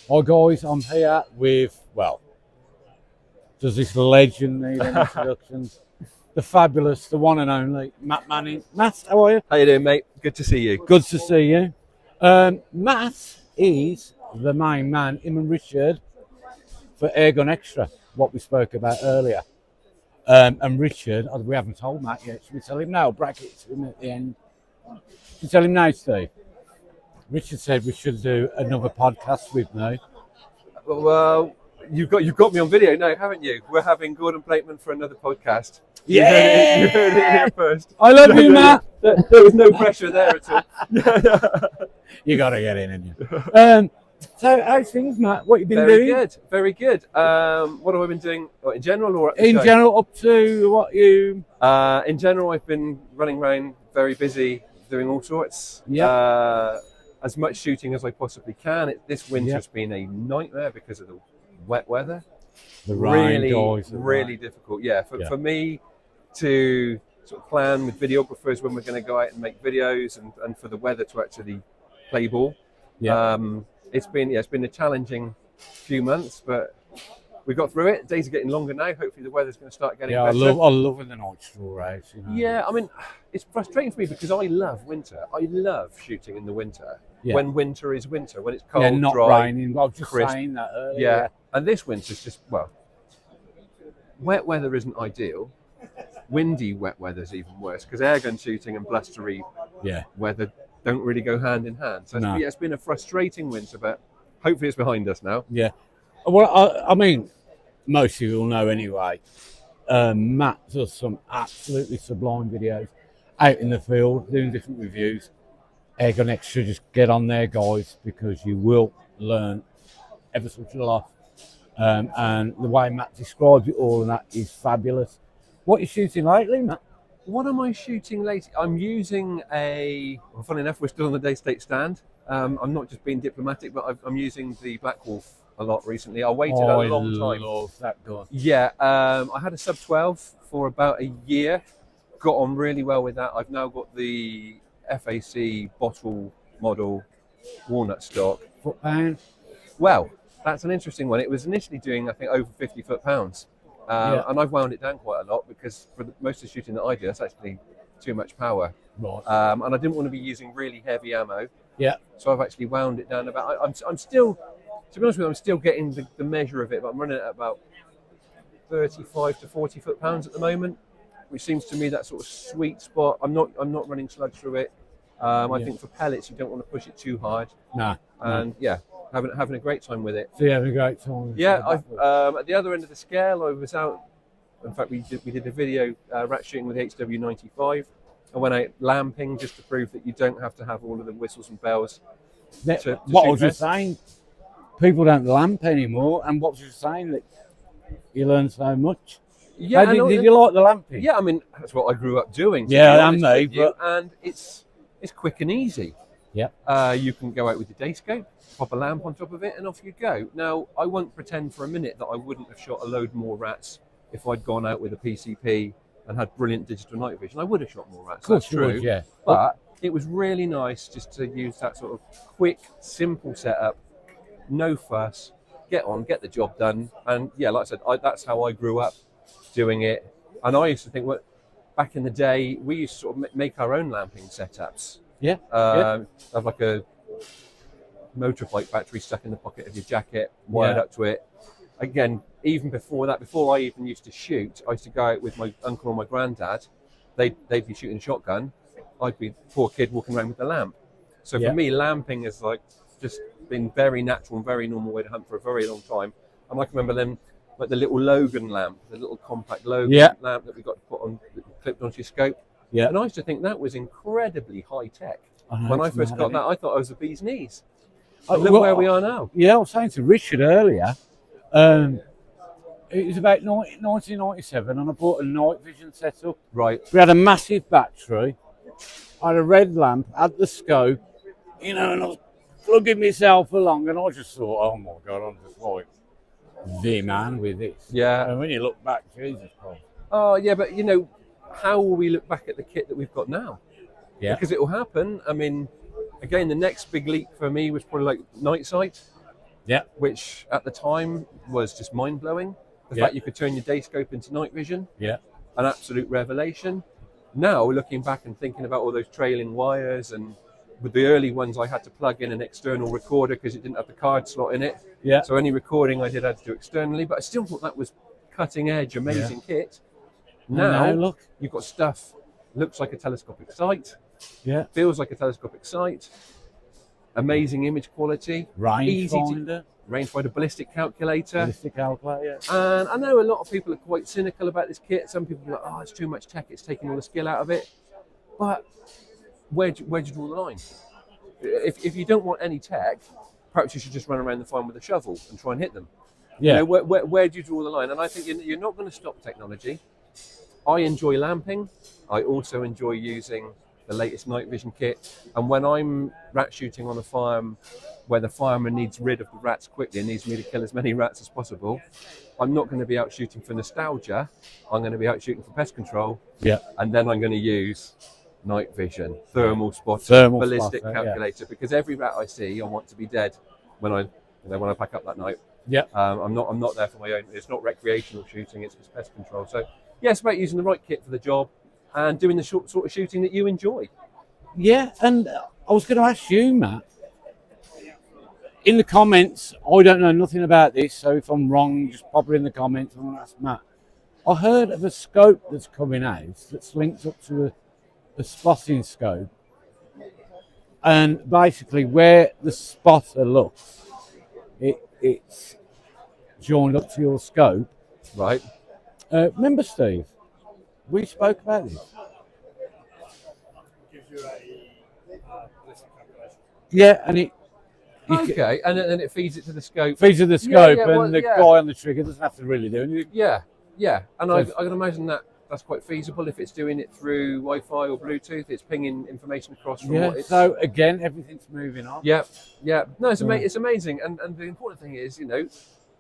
Hi guys, I'm here with, well, does this legend need any introductions? The fabulous, the one and only, Matt Manning. Matt, how are you? How you doing, mate? Good to see you. Good to see you. Matt is the main man, him and Richard, for Airgun Extra, what we spoke about earlier. And Richard, we haven't told Matt yet, should we tell him now? Brackets him at the end. Should we tell him now, Steve? Richard said we should do another podcast with me. Well, you've got me on video now, haven't you? We're having Gordon Blakeman for another podcast. Yeah, you heard it here first. I love you, Matt. There was no pressure there at all. You got to get in, haven't you? So, how's things, Matt? What you been Very doing? good, very good. What have I been doing? In general, or at the In show? general, up to what you? In general, I've been running around, very busy, doing all sorts. Yeah. As much shooting as I possibly can. This winter's been a nightmare because of the wet weather. The rain, really difficult. Yeah, for me to sort of plan with videographers when we're going to go out and make videos, and for the weather to actually play ball. Yeah. It's been a challenging few months, but we got through it. Days are getting longer now. Hopefully the weather's going to start getting better. I love when the nights draw out. You know? Yeah, I mean, it's frustrating for me because I love winter. I love shooting in the winter. Yeah. When winter is winter, when it's cold, not dry, raining. I was just crisp. saying that earlier. Yeah, and this winter's just, well, wet weather isn't ideal. Windy wet weather's even worse because airgun shooting and blustery weather don't really go hand in hand. So it's been a frustrating winter, but hopefully it's behind us now. Yeah. Well, I mean, most of you will know anyway. Matt does some absolutely sublime videos out in the field, doing different reviews. Airgun Extra, just get on there, guys, because you will learn ever such a lot. And the way Matt describes it all and that is fabulous. What are you shooting lately, Matt? What am I shooting lately? I'm using well, funny enough, we're still on the day-state stand. I'm not just being diplomatic, but I'm using the Black Wolf a lot recently. I waited a long time. I love that gun. Yeah, I had a sub 12 for about a year. Got on really well with that. I've now got the FAC bottle model walnut stock. Foot-pound? Well, that's an interesting one. It was initially doing, I think, over 50 foot-pounds. And I've wound it down quite a lot because for most of the shooting that I do, that's actually too much power. Right. And I didn't want to be using really heavy ammo. Yeah. So I've actually wound it down about. I'm still, to be honest with you, I'm still getting the measure of it, but I'm running at about 35 to 40 foot-pounds at the moment, which seems to me that sort of sweet spot. I'm not running slug through it. I think for pellets, you don't want to push it too hard. No. And having a great time with it. So you're having a great time. Yeah, at the other end of the scale, I was out. In fact, we did a video rat shooting with the HW95. I went out lamping just to prove that you don't have to have all of the whistles and bells. What I was just saying, people don't lamp anymore, and what was you saying that you learn so much. Yeah, did you like the lamping? Yeah, I mean that's what I grew up doing. Yeah, and me, and it's quick and easy. Yeah. You can go out with your day scope, pop a lamp on top of it, and off you go. Now, I won't pretend for a minute that I wouldn't have shot a load more rats if I'd gone out with a PCP and had brilliant digital night vision. I would have shot more rats. That's true. Would, yeah. But it was really nice just to use that sort of quick, simple setup, no fuss, get on, get the job done. And yeah, like I said, that's how I grew up doing it. And I used to think, back in the day, we used to sort of make our own lamping setups. Yeah. Have like a motorbike battery stuck in the pocket of your jacket, wired up to it. Again, even before that, before I even used to shoot, I used to go out with my uncle or my granddad. They'd be shooting a shotgun. I'd be a poor kid walking around with the lamp. So for me, lamping is like just been very natural and very normal way to hunt for a very long time. And I can remember them, like the little Logan lamp, the little compact Logan lamp that we got to put on, clipped onto your scope. Yeah. And I used to think that was incredibly high tech. When I first got that, I thought I was a bee's knees. Look where we are now. Yeah, I was saying to Richard earlier, it was about 1997 and I bought a night vision setup. Right. We had a massive battery, I had a red lamp, had the scope, and I was plugging myself along and I just thought, oh my God, I'm just like the man with this. Yeah. And when you look back, Jesus Christ. Oh, yeah, but how will we look back at the kit that we've got now? Yeah. Because it will happen. I mean, again, the next big leap for me was probably like night sight. Yeah. which at the time was just mind-blowing. The Yeah. fact you could turn your day scope into night vision, Yeah. an absolute revelation. Now, looking back and thinking about all those trailing wires, and with the early ones, I had to plug in an external recorder because it didn't have the card slot in it. Yeah. So any recording I did had to do externally, but I still thought that was cutting edge, amazing kit. Now, look. you've got stuff, looks like a telescopic sight, Yeah. feels like a telescopic sight, amazing image quality, Rangefinder. rangefinder ballistic calculator. Ballistic calculator. And I know a lot of people are quite cynical about this kit. Some people are like, oh, it's too much tech, it's taking all the skill out of it. But where'd you draw the line? If you don't want any tech, perhaps you should just run around the farm with a shovel and try and hit them. Yeah. You know, where do you draw the line? And I think you're not going to stop technology. I enjoy lamping. I also enjoy using the latest night vision kit. And when I'm rat shooting on a farm where the farmer needs rid of the rats quickly and needs me to kill as many rats as possible, I'm not going to be out shooting for nostalgia. I'm going to be out shooting for pest control. Yeah. And then I'm going to use night vision, thermal spotter, ballistic spotter, calculator, because every rat I see, I want to be dead when I pack up that night. Yeah. I'm not there for my own. It's not recreational shooting. It's just pest control. So yeah, it's about using the right kit for the job and doing the sort of shooting that you enjoy. Yeah, and I was going to ask you, Matt. In the comments, I don't know nothing about this, so if I'm wrong, just pop it in the comments. I'm going to ask Matt. I heard of a scope that's coming out that's linked up to a spotting scope, and basically where the spotter looks, it's joined up to your scope. Right. Remember, Steve, we spoke about this. Gives you a ballistic calculation. Yeah, and it Okay, and then it feeds it to the scope. feeds to the scope, well, and the yeah. guy on the trigger doesn't have to really do anything. Yeah, and So- I can imagine that's quite feasible if it's doing it through Wi-Fi or Bluetooth. It's pinging information across from Yeah. what it's. So again, everything's moving on. Yeah. No, it's amazing, and the important thing is,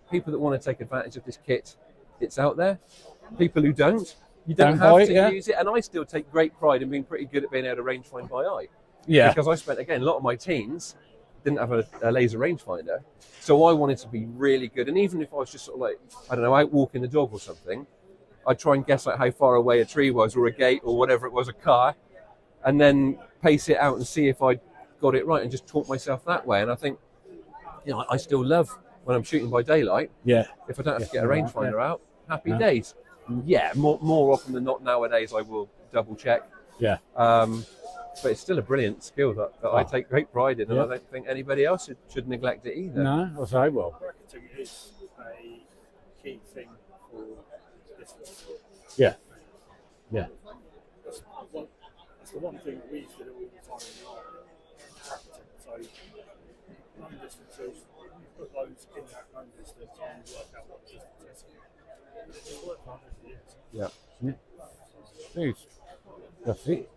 people that want to take advantage of this kit, it's out there. People who don't, you don't Don't have buy it, to yeah. use it. And I still take great pride in being pretty good at being able to range find by eye. Yeah. Because I spent, again, a lot of my teens didn't have a laser rangefinder, so I wanted to be really good. And even if I was just sort of like, I don't know, out walking the dog or something, I'd try and guess like how far away a tree was or a gate or whatever it was, a car, and then pace it out and see if I got it right and just taught myself that way. And I think, I still love when I'm shooting by daylight. Yeah. If I don't have to get a Yeah, rangefinder out, happy Yeah. days. Yeah, more often than not nowadays I will double check. Yeah. But it's still a brilliant skill that I take great pride in, and Yeah. I don't think anybody else should neglect it either. No, I'll say well. I reckon it is a key thing for this. Yeah. Yeah. That's the one thing we used to do all the time in the army. So, known distances, you put those in that known distance and you work out what distance is. And it just worked for hundreds of years. Yeah. Dude, that's it.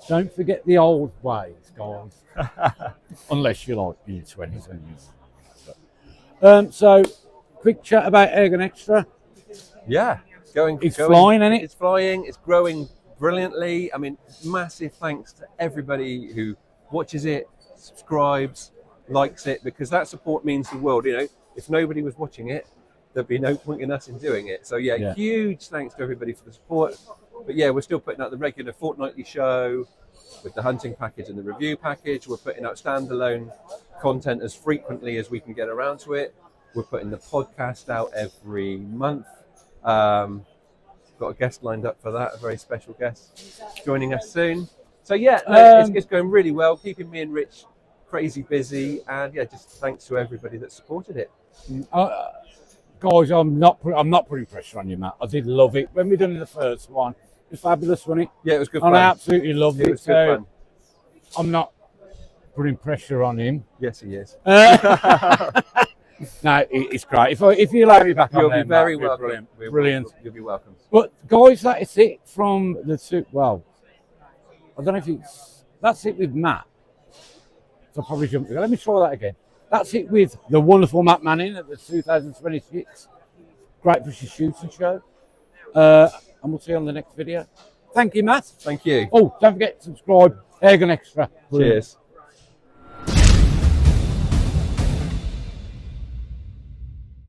Don't forget the old ways, guys. Unless you're like in your 20s. So, quick chat about Airgun Extra. Yeah, It's flying, isn't it? It's flying. It's growing brilliantly. I mean, massive thanks to everybody who watches it, subscribes, likes it, because that support means the world. If nobody was watching it, there'd be no point in us in doing it. So yeah, huge thanks to everybody for the support. But yeah, we're still putting out the regular fortnightly show with the hunting package and the review package. We're putting out standalone content as frequently as we can get around to it. We're putting the podcast out every month. Got a guest lined up for that, a very special guest joining us soon. So yeah, it's going really well, keeping me and Rich crazy busy, and yeah, just thanks to everybody that supported it. Guys, I'm not putting pressure on you, Matt. I did love it. When we done the first one, it was fabulous, wasn't it? Yeah, it was good and fun. I absolutely loved it. It was good fun. I'm not putting pressure on him. Yes, he is. No, it's great. If you allow me back on You'll there, be very Matt, welcome. Brilliant. You'll be welcome. But guys, that is it from the two. Well, I don't know if that's it with Matt. So I'll probably jump. Let me try that again. That's it with the wonderful Matt Manning at the 2026 Great British Shooting Show. And we'll see you on the next video. Thank you, Matt. Thank you. Oh, don't forget to subscribe. Airgun Extra. Brilliant. Cheers.